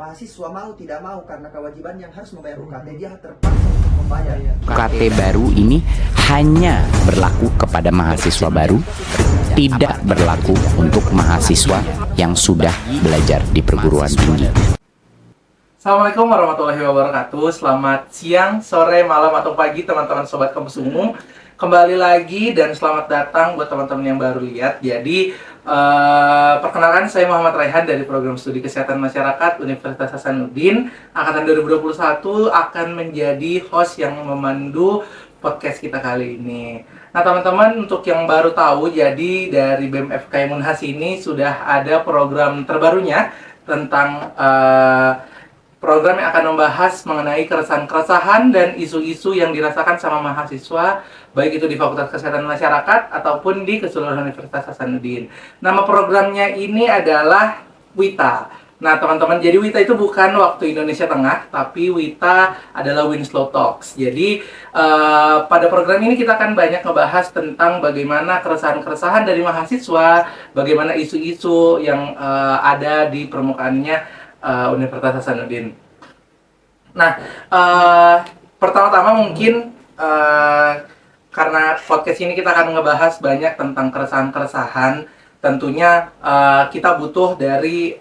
mahasiswa mau tidak mau karena kewajiban yang harus membayar UKT, dia terpaksa untuk membayar. UKT baru ini hanya berlaku kepada mahasiswa baru, tidak berlaku untuk mahasiswa yang sudah belajar di perguruan tinggi. Assalamualaikum warahmatullahi wabarakatuh. Selamat siang, sore, malam, atau pagi teman-teman Sobat Kampus Umum. Kembali lagi dan selamat datang buat teman-teman yang baru lihat. Jadi, perkenalkan saya Muhammad Raihan dari Program Studi Kesehatan Masyarakat Universitas Hasanuddin. Angkatan 2021 akan menjadi host yang memandu podcast kita kali ini. Nah teman-teman, untuk yang baru tahu, jadi dari BEM FK Munhas ini sudah ada program terbarunya tentang program yang akan membahas mengenai keresahan-keresahan dan isu-isu yang dirasakan sama mahasiswa, baik itu di Fakultas Kesehatan Masyarakat ataupun di keseluruhan Universitas Hasanuddin. Nama programnya ini adalah WITA. Nah teman-teman, jadi WITA itu bukan Waktu Indonesia Tengah, tapi WITA adalah Winslow Talks. Jadi pada program ini kita akan banyak ngebahas tentang bagaimana keresahan-keresahan dari mahasiswa, bagaimana isu-isu yang ada di permukaannya Universitas Hasanuddin. Nah, pertama-tama mungkin karena podcast ini kita akan ngebahas banyak tentang keresahan-keresahan, tentunya kita butuh dari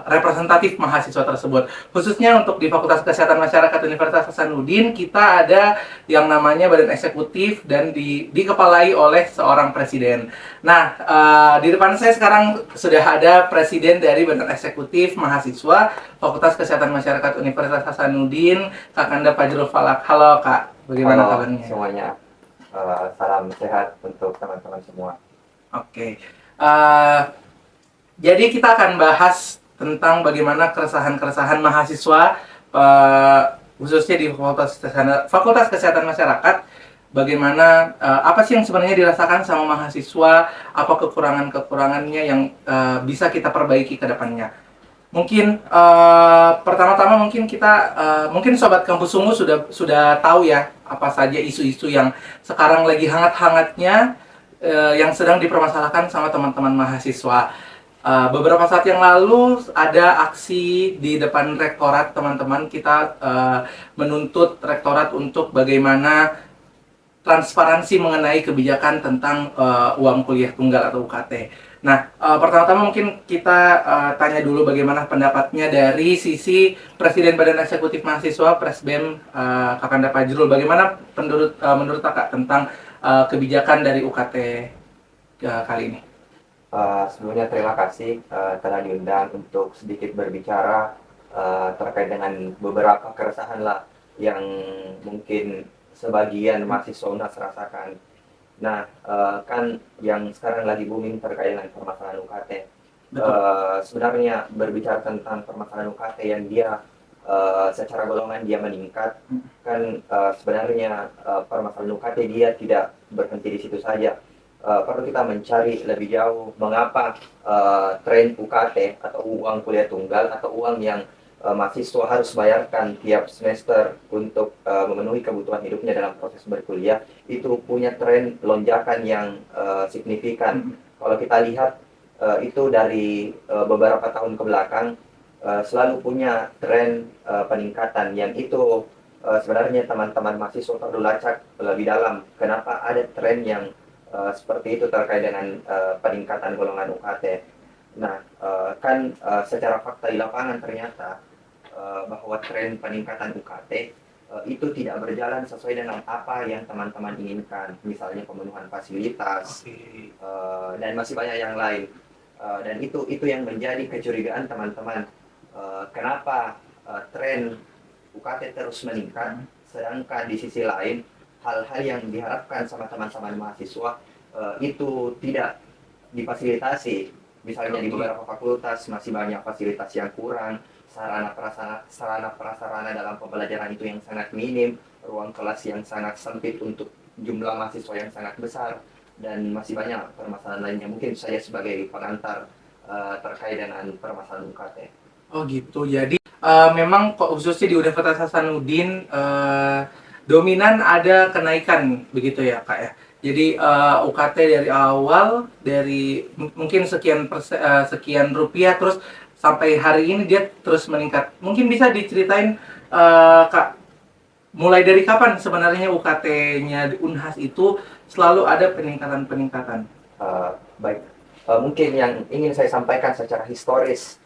representatif mahasiswa tersebut. Khususnya untuk di Fakultas Kesehatan Masyarakat Universitas Hasanuddin, kita ada yang namanya Badan Eksekutif dan dikepalai oleh seorang presiden. Nah, di depan saya sekarang sudah ada presiden dari Badan Eksekutif Mahasiswa Fakultas Kesehatan Masyarakat Universitas Hasanuddin, Kak Kanda Fajrul Falak. Halo Kak, bagaimana kabarnya? Semuanya, salam sehat untuk teman-teman semua. Oke. Jadi kita akan bahas tentang bagaimana keresahan-keresahan mahasiswa, khususnya di Fakultas Kesehatan Masyarakat. Bagaimana, apa sih yang sebenarnya dirasakan sama mahasiswa, apa kekurangan-kekurangannya yang bisa kita perbaiki ke depannya. Mungkin pertama-tama mungkin kita, mungkin Sobat Kampus Ungu sudah tahu ya, apa saja isu-isu yang sekarang lagi hangat-hangatnya, yang sedang dipermasalahkan sama teman-teman mahasiswa. Beberapa saat yang lalu ada aksi di depan rektorat, teman-teman. Kita menuntut rektorat untuk bagaimana transparansi mengenai kebijakan tentang uang kuliah tunggal atau UKT. Nah, pertama-tama mungkin kita tanya dulu bagaimana pendapatnya dari sisi Presiden Badan Eksekutif Mahasiswa, Presbem, Kak Kanda Fajrul. Bagaimana menurut Kakak tentang kebijakan dari UKT kali ini? Sebelumnya terima kasih telah diundang untuk sedikit berbicara terkait dengan beberapa keresahan lah yang mungkin sebagian mahasiswa UNHAS rasakan. Nah, kan yang sekarang lagi booming terkait dengan permasalahan UKT. Sebenarnya berbicara tentang permasalahan UKT yang dia secara golongan dia meningkat, kan sebenarnya permasalahan UKT dia tidak berhenti di situ saja. Perlu kita mencari lebih jauh mengapa tren UKT atau uang kuliah tunggal atau uang yang mahasiswa harus bayarkan tiap semester untuk memenuhi kebutuhan hidupnya dalam proses berkuliah itu punya tren lonjakan yang signifikan. Kalau kita lihat itu dari beberapa tahun ke belakang selalu punya tren peningkatan yang itu sebenarnya teman-teman mahasiswa perlu lacak lebih dalam kenapa ada tren yang seperti itu terkait dengan peningkatan golongan UKT. Nah, kan secara fakta di lapangan ternyata bahwa tren peningkatan UKT itu tidak berjalan sesuai dengan apa yang teman-teman inginkan, misalnya pemenuhan fasilitas dan masih banyak yang lain. Dan itu yang menjadi kecurigaan teman-teman. Kenapa tren UKT terus meningkat, sedangkan di sisi lain hal-hal yang diharapkan sama teman-teman mahasiswa itu tidak difasilitasi. Misalnya di beberapa fakultas masih banyak fasilitas yang kurang, sarana prasarana dalam pembelajaran itu yang sangat minim, ruang kelas yang sangat sempit untuk jumlah mahasiswa yang sangat besar, dan masih banyak permasalahan lainnya. Mungkin saya sebagai pengantar terkait dengan permasalahan UKT. Oh gitu, jadi memang khususnya di Universitas Hasanuddin dominan ada kenaikan begitu ya Kak ya. Jadi UKT dari awal dari mungkin sekian rupiah terus sampai hari ini dia terus meningkat. Mungkin bisa diceritain Kak, mulai dari kapan sebenarnya UKT-nya di Unhas itu selalu ada peningkatan-peningkatan? Baik, mungkin yang ingin saya sampaikan secara historis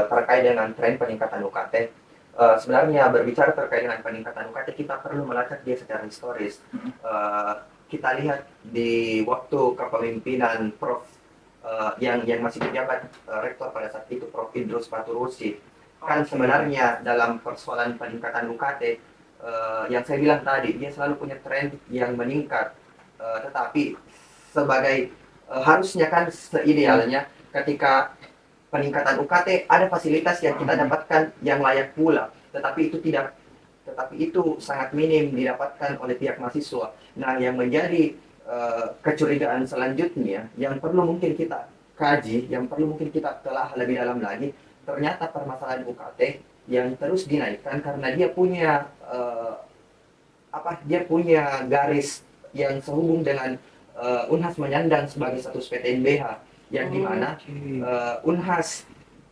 terkait dengan tren peningkatan UKT. Sebenarnya berbicara terkait dengan peningkatan UKT, kita perlu melacak dia secara historis. Kita lihat di waktu kepemimpinan Prof yang masih menjabat rektor pada saat itu, Prof Idrus Paturusi. Kan sebenarnya dalam persoalan peningkatan UKT yang saya bilang tadi, dia selalu punya tren yang meningkat. Tetapi sebagai harusnya kan seidealnya ketika peningkatan UKT ada fasilitas yang kita dapatkan yang layak pula, tetapi itu sangat minim didapatkan oleh pihak mahasiswa. Nah, yang menjadi kecurigaan selanjutnya yang perlu mungkin kita kaji, yang perlu mungkin kita telah lebih dalam lagi, ternyata permasalahan UKT yang terus dinaikkan karena dia punya dia punya garis yang sehubung dengan Unhas menyandang sebagai status PTNBH, yang dimana Unhas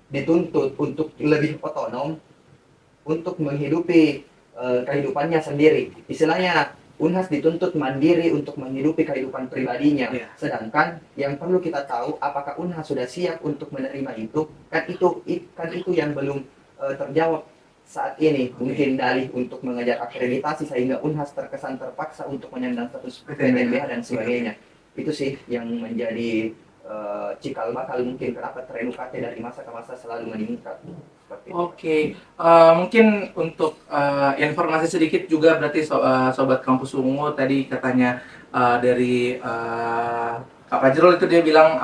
dituntut untuk lebih otonom untuk menghidupi kehidupannya sendiri. Istilahnya Unhas dituntut mandiri untuk menghidupi kehidupan pribadinya. Sedangkan yang perlu kita tahu, apakah Unhas sudah siap untuk menerima itu? Kan itu yang belum terjawab saat ini. Mungkin dalih untuk mengejar akreditasi sehingga Unhas terkesan terpaksa untuk menyandang status PTNBH dan sebagainya. Itu sih yang menjadi cikal bakal mungkin kenapa tren UKT dari masa ke masa selalu meningkat. Oke, mungkin untuk informasi sedikit juga berarti Sobat Kampus Ungu tadi katanya dari Kak Fajrul itu dia bilang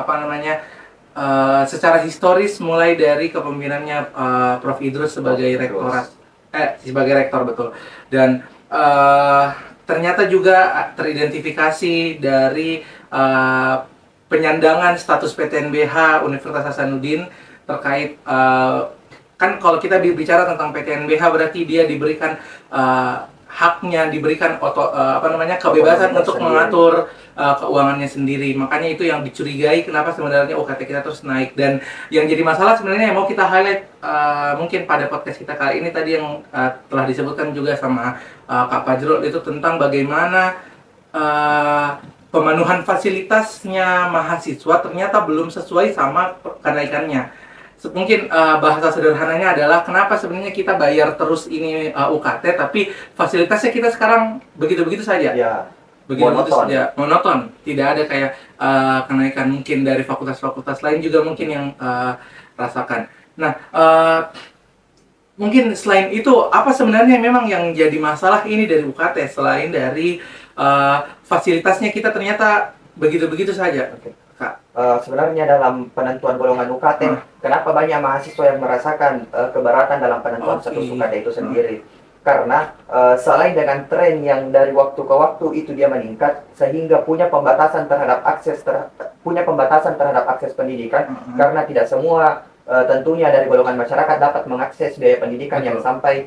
secara historis mulai dari kepemimpinannya Prof Idrus sebagai sebagai rektor, betul. Dan ternyata juga teridentifikasi dari penyandangan status PTNBH Universitas Hasanuddin terkait kan kalau kita bicara tentang PTNBH berarti dia diberikan haknya, diberikan kebebasan untuk mengatur keuangannya sendiri. Makanya itu yang dicurigai kenapa sebenarnya UKT kita terus naik. Dan yang jadi masalah sebenarnya yang mau kita highlight mungkin pada podcast kita kali ini tadi yang telah disebutkan juga sama Kak Fajrul itu tentang bagaimana pemenuhan fasilitasnya mahasiswa ternyata belum sesuai sama kenaikannya. Mungkin bahasa sederhananya adalah kenapa sebenarnya kita bayar terus ini UKT tapi fasilitasnya kita sekarang begitu-begitu saja. Ya, begitu saja, monoton. Tidak ada kayak kenaikan mungkin dari fakultas-fakultas lain juga mungkin yang rasakan. Nah, mungkin selain itu apa sebenarnya memang yang jadi masalah ini dari UKT selain dari fasilitasnya kita ternyata begitu-begitu saja. Sebenarnya dalam penentuan golongan UKT, kenapa banyak mahasiswa yang merasakan keberatan dalam penentuan status UKT itu sendiri? Karena selain dengan tren yang dari waktu ke waktu itu dia meningkat, sehingga punya pembatasan terhadap akses pendidikan, karena tidak semua tentunya dari golongan masyarakat dapat mengakses biaya pendidikan yang sampai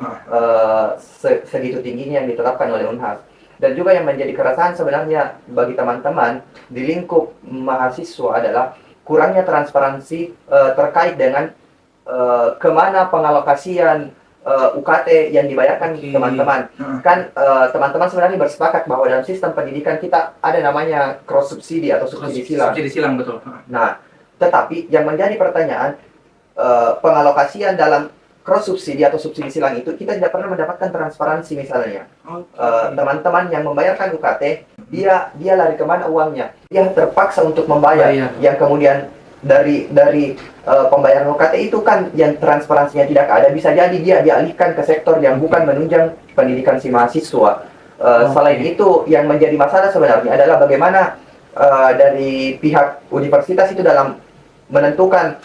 segitu tingginya yang ditetapkan oleh Unhas. Dan juga yang menjadi keresahan sebenarnya bagi teman-teman di lingkup mahasiswa adalah kurangnya transparansi terkait dengan kemana pengalokasian UKT yang dibayarkan teman-teman. Kan teman-teman sebenarnya bersepakat bahwa dalam sistem pendidikan kita ada namanya cross subsidi atau subsidi silang. Subsidi silang, betul. Nah, tetapi yang menjadi pertanyaan, pengalokasian dalam cross subsidi atau subsidi silang itu kita tidak pernah mendapatkan transparansi. Misalnya teman-teman yang membayarkan UKT, dia lari kemana uangnya? Dia terpaksa untuk membayar, yang kemudian dari pembayaran UKT itu kan yang transparansinya tidak ada, bisa jadi dia dialihkan ke sektor yang bukan menunjang pendidikan si mahasiswa. Selain itu yang menjadi masalah sebenarnya adalah bagaimana dari pihak universitas itu dalam menentukan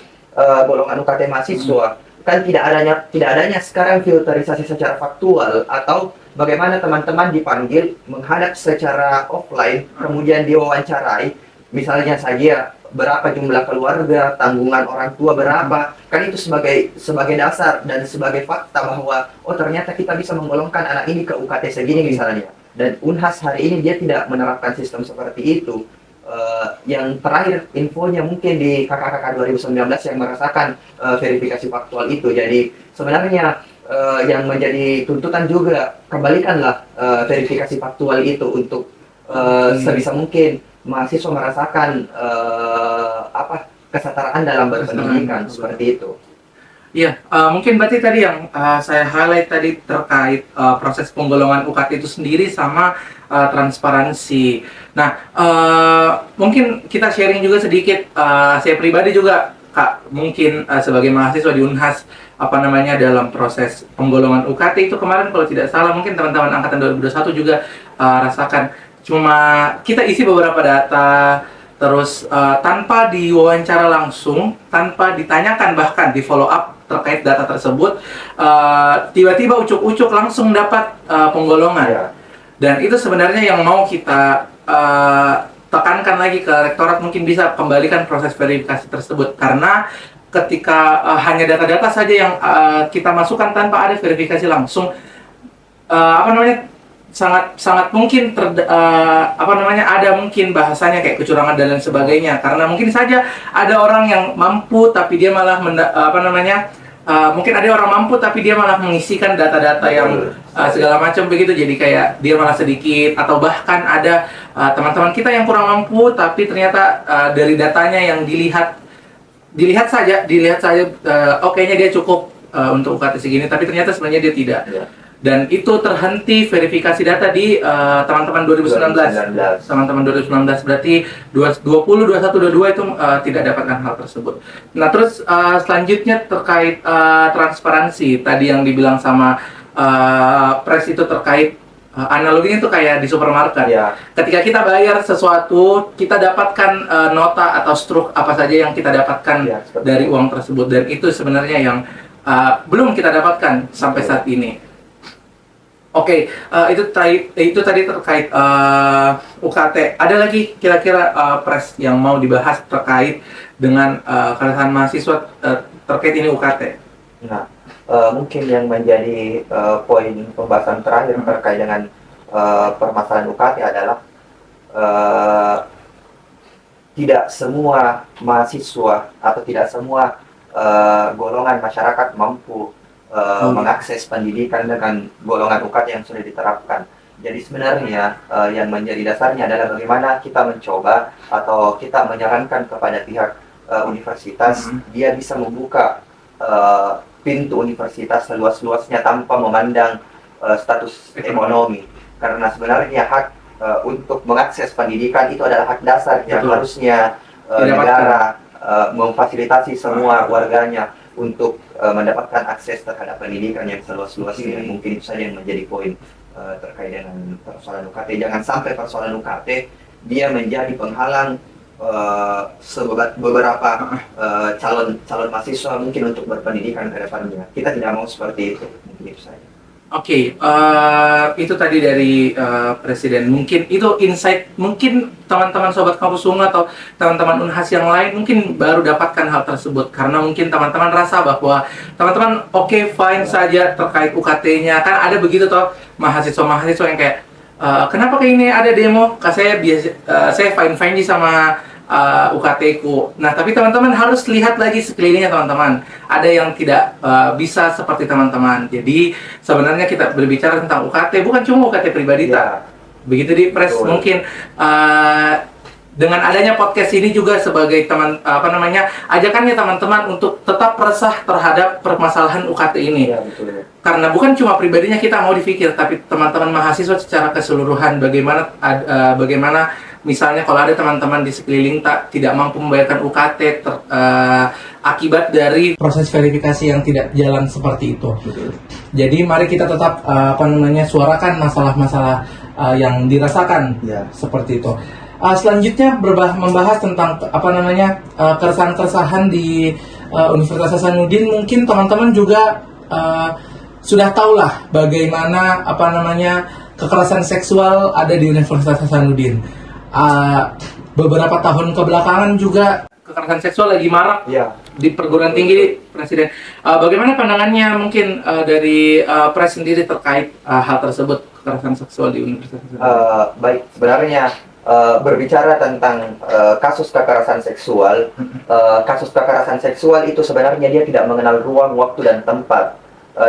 golongan UKT mahasiswa. Kan tidak adanya sekarang filterisasi secara faktual, atau bagaimana teman-teman dipanggil menghadap secara offline kemudian diwawancarai, misalnya saja berapa jumlah keluarga, tanggungan orang tua berapa, kan itu sebagai dasar dan sebagai fakta bahwa oh ternyata kita bisa menggolongkan anak ini ke UKT segini misalnya. Dan Unhas hari ini dia tidak menerapkan sistem seperti itu. yang terakhir infonya mungkin di KKKK 2019 yang merasakan verifikasi faktual itu. Jadi sebenarnya yang menjadi tuntutan juga kembalikanlah verifikasi faktual itu untuk sebisa mungkin mahasiswa merasakan kesetaraan dalam berpendidikan seperti itu. Iya, mungkin berarti tadi yang saya highlight tadi terkait proses penggolongan UKT itu sendiri sama transparansi. Nah, mungkin kita sharing juga sedikit. Saya pribadi juga, Kak, mungkin sebagai mahasiswa di Unhas, dalam proses penggolongan UKT itu kemarin kalau tidak salah, mungkin teman-teman angkatan 2021 juga rasakan. Cuma kita isi beberapa data, terus tanpa diwawancara langsung, tanpa ditanyakan bahkan di follow up terkait data tersebut, tiba-tiba ucuk-ucuk langsung dapat penggolongan. Ya. Dan itu sebenarnya yang mau kita tekankan lagi ke rektorat, mungkin bisa kembalikan proses verifikasi tersebut, karena ketika hanya data-data saja yang kita masukkan tanpa ada verifikasi langsung, sangat mungkin ada mungkin bahasanya kayak kecurangan dan lain sebagainya, karena mungkin saja ada orang yang mampu tapi dia malah mungkin ada orang mampu tapi dia malah mengisikan data-data yang segala macam begitu, jadi kayak dia malah sedikit, atau bahkan ada teman-teman kita yang kurang mampu tapi ternyata dari datanya yang dilihat saja kayaknya dia cukup untuk UKT segini, tapi ternyata sebenarnya dia tidak. Ya. Dan itu terhenti verifikasi data di teman-teman 2019. Teman-teman 2019 berarti 20, 21, 22 itu tidak dapatkan hal tersebut. Nah, terus selanjutnya terkait transparansi tadi yang dibilang sama Pres itu terkait analoginya itu kayak di supermarket. Ya. Ketika kita bayar sesuatu, kita dapatkan nota atau struk apa saja yang kita dapatkan Ya, dari uang tersebut, dan itu sebenarnya yang belum kita dapatkan sampai saat ini. Oke, itu tadi terkait UKT. Ada lagi kira-kira Pres yang mau dibahas terkait dengan keresahan mahasiswa terkait ini UKT? Nah, mungkin yang menjadi poin pembahasan terakhir terkait dengan permasalahan UKT adalah tidak semua mahasiswa atau tidak semua golongan masyarakat mampu mengakses pendidikan dengan golongan UKT yang sudah diterapkan. Jadi sebenarnya yang menjadi dasarnya adalah bagaimana kita mencoba atau kita menyarankan kepada pihak universitas dia bisa membuka pintu universitas seluas-luasnya tanpa memandang status ekonomi. Karena sebenarnya hak untuk mengakses pendidikan itu adalah hak dasar yang harusnya negara memfasilitasi semua warganya untuk mendapatkan akses terhadap pendidikan yang seluas-luasnya. Mungkin itu saja yang menjadi poin terkait dengan persoalan UKT. Jangan sampai persoalan UKT dia menjadi penghalang beberapa calon mahasiswa mungkin untuk berpendidikan ke depannya. Kita tidak mau seperti itu. Mungkin itu saja. Oke, itu tadi dari Presiden. Mungkin itu insight, mungkin teman-teman Sobat Kampus Ungu atau teman-teman Unhas yang lain mungkin baru dapatkan hal tersebut. Karena mungkin teman-teman rasa bahwa teman-teman fine saja terkait UKT-nya. Kan ada begitu toh mahasiswa-mahasiswa yang kayak, kenapa kayak ini ada demo? Saya fine-fine sama UKT-ku. Nah, tapi teman-teman harus lihat lagi sekelilingnya teman-teman. Ada yang tidak bisa seperti teman-teman. Jadi sebenarnya kita berbicara tentang UKT bukan cuma UKT pribadi, Ya. Begitu di Pres. Betul. Mungkin dengan adanya podcast ini juga sebagai ajakannya teman-teman untuk tetap resah terhadap permasalahan UKT ini. Ya, betul. Karena bukan cuma pribadinya kita mau dipikir, tapi teman-teman mahasiswa secara keseluruhan bagaimana misalnya kalau ada teman-teman di sekeliling tidak mampu membayarkan UKT akibat dari proses verifikasi yang tidak jalan seperti itu. Betul. Jadi mari kita tetap suarakan masalah-masalah yang dirasakan seperti itu. Selanjutnya membahas tentang keresahan-keresahan di Universitas Hasanuddin. Mungkin teman-teman juga sudah tahulah bagaimana kekerasan seksual ada di Universitas Hasanuddin. Beberapa tahun kebelakangan juga kekerasan seksual lagi marak di perguruan tinggi, Presiden. Bagaimana pandangannya mungkin dari Pres sendiri terkait hal tersebut, kekerasan seksual di Universitas Hasanuddin? Baik, sebenarnya berbicara tentang kasus kekerasan seksual, kasus kekerasan seksual itu sebenarnya dia tidak mengenal ruang, waktu, dan tempat.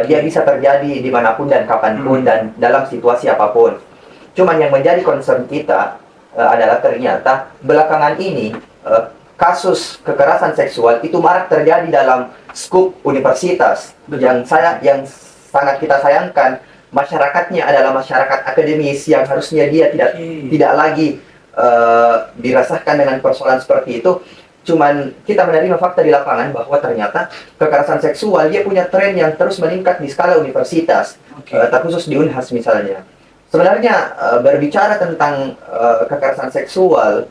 Dia bisa terjadi dimanapun dan kapanpun dan dalam situasi apapun. Cuman yang menjadi concern kita adalah ternyata belakangan ini kasus kekerasan seksual itu marak terjadi dalam skup universitas. Yang sangat kita sayangkan, masyarakatnya adalah masyarakat akademis yang harusnya dia tidak lagi dirasakan dengan persoalan seperti itu. Cuman kita menerima fakta di lapangan bahwa ternyata kekerasan seksual dia punya tren yang terus meningkat di skala universitas, terkhusus di Unhas misalnya. Sebenarnya berbicara tentang kekerasan seksual,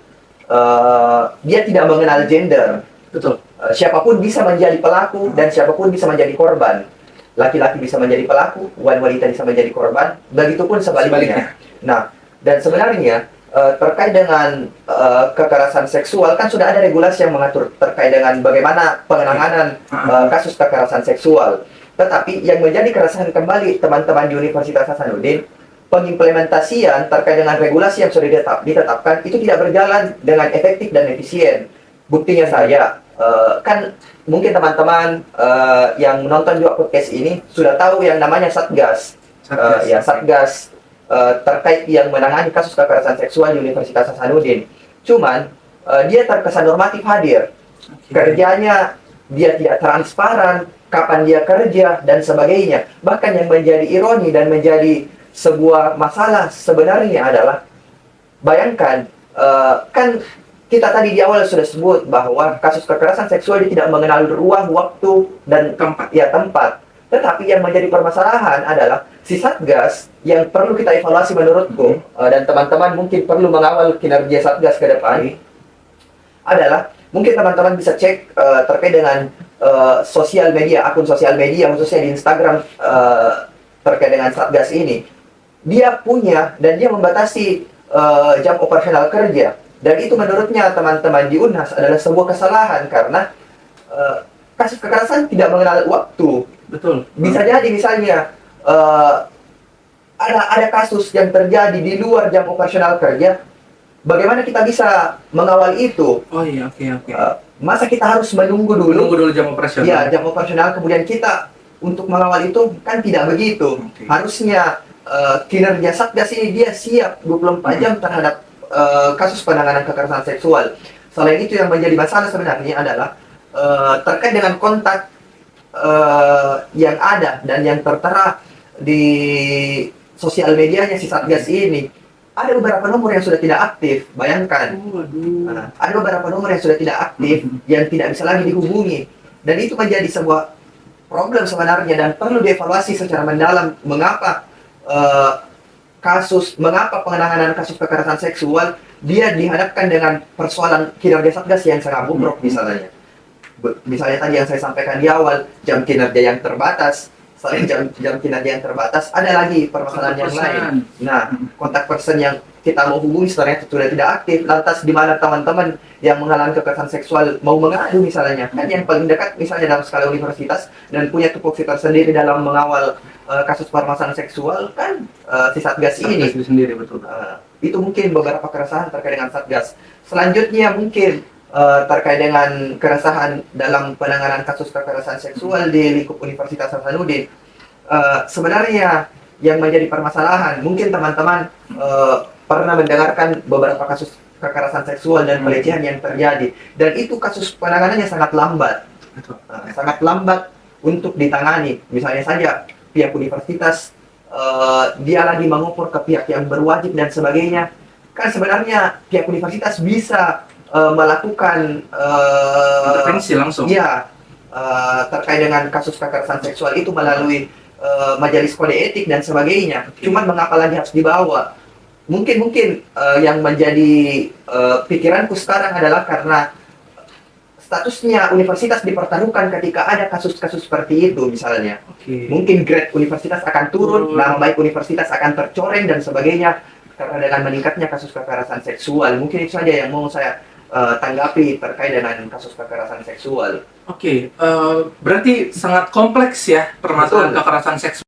dia tidak mengenal gender. Betul. Siapapun bisa menjadi pelaku dan siapapun bisa menjadi korban. Laki-laki bisa menjadi pelaku, wanita bisa menjadi korban, begitupun sebaliknya. Nah, dan sebenarnya terkait dengan kekerasan seksual kan sudah ada regulasi yang mengatur terkait dengan bagaimana penanganan kasus kekerasan seksual. Tetapi yang menjadi keresahan kembali teman-teman di Universitas Hasanuddin, pengimplementasian terkait dengan regulasi yang sudah ditetapkan itu tidak berjalan dengan efektif dan efisien. Buktinya saya, kan mungkin teman-teman yang menonton juga podcast ini sudah tahu yang namanya Satgas. Satgas terkait yang menangani kasus kekerasan seksual di Universitas Hasanuddin. Cuman dia terkesan normatif hadir. Kerjanya dia tidak transparan, kapan dia kerja dan sebagainya. Bahkan yang menjadi ironi dan menjadi sebuah masalah sebenarnya adalah, bayangkan kan kita tadi di awal sudah sebut bahwa kasus kekerasan seksual dia tidak mengenal ruang, waktu, dan tempat. Tetapi yang menjadi permasalahan adalah si Satgas yang perlu kita evaluasi menurutku, dan teman-teman mungkin perlu mengawal kinerja Satgas ke depan, adalah mungkin teman-teman bisa cek terkait dengan sosial media, akun sosial media khususnya di Instagram terkait dengan Satgas ini. Dia punya dan dia membatasi jam operasional kerja, dan itu menurutnya teman-teman di Unhas adalah sebuah kesalahan karena kasus kekerasan tidak mengenal waktu. Betul. Bisa jadi misalnya ada kasus yang terjadi di luar jam operasional kerja. Bagaimana kita bisa mengawal itu? Oh iya, oke. Masa kita harus menunggu dulu Jam operasional. Ya, jam operasional kemudian kita untuk mengawal itu kan tidak begitu. Harusnya kinerja Satgas ini dia siap 24 jam terhadap kasus penanganan kekerasan seksual. Selain itu yang menjadi masalah sebenarnya adalah terkait dengan kontak yang ada dan yang tertera di sosial medianya si Satgas ini. Ada beberapa nomor yang sudah tidak aktif, bayangkan. Ada beberapa nomor yang sudah tidak aktif, yang tidak bisa lagi dihubungi. Dan itu menjadi sebuah problem sebenarnya dan perlu dievaluasi secara mendalam mengapa mengapa penanganan kasus kekerasan seksual dia dihadapkan dengan persoalan kinerja Satgas yang sangat bobrok misalnya. Misalnya tadi yang saya sampaikan di awal, jam kinerja yang terbatas. Selain jam kinerja yang terbatas, ada lagi permasalahan yang lain. Nah, kontak person yang kita mau hubungi sebenarnya sudah tidak aktif. Lantas di mana teman-teman yang mengalami kekerasan seksual mau mengadu misalnya, kan yang paling dekat misalnya dalam skala universitas dan punya tupoksi tersendiri dalam mengawal kasus permasalahan seksual kan si Satgas ini. Satgas sendiri, betul. Itu mungkin beberapa keresahan terkait dengan Satgas. Selanjutnya mungkin terkait dengan keresahan dalam penanganan kasus kekerasan seksual di lingkup Universitas Hasanuddin. Sebenarnya yang menjadi permasalahan, mungkin teman-teman pernah mendengarkan beberapa kasus kekerasan seksual dan pelecehan yang terjadi, dan itu kasus penanganannya sangat lambat, sangat lambat untuk ditangani. Misalnya saja pihak universitas dia lagi mengupur ke pihak yang berwajib dan sebagainya. Kan sebenarnya pihak universitas bisa melakukan intervensi langsung. Ya, terkait dengan kasus kekerasan seksual itu melalui majelis kode etik dan sebagainya. Cuman mengapa lagi harus dibawa? Mungkin yang menjadi pikiranku sekarang adalah karena statusnya universitas dipertaruhkan ketika ada kasus-kasus seperti itu misalnya. Mungkin grade universitas akan turun, nama baik universitas akan tercoreng dan sebagainya karena dengan meningkatnya kasus kekerasan seksual. Mungkin itu saja yang mau saya tanggapi terkait dengan kasus kekerasan seksual. Berarti sangat kompleks ya permasalahan kekerasan seksual.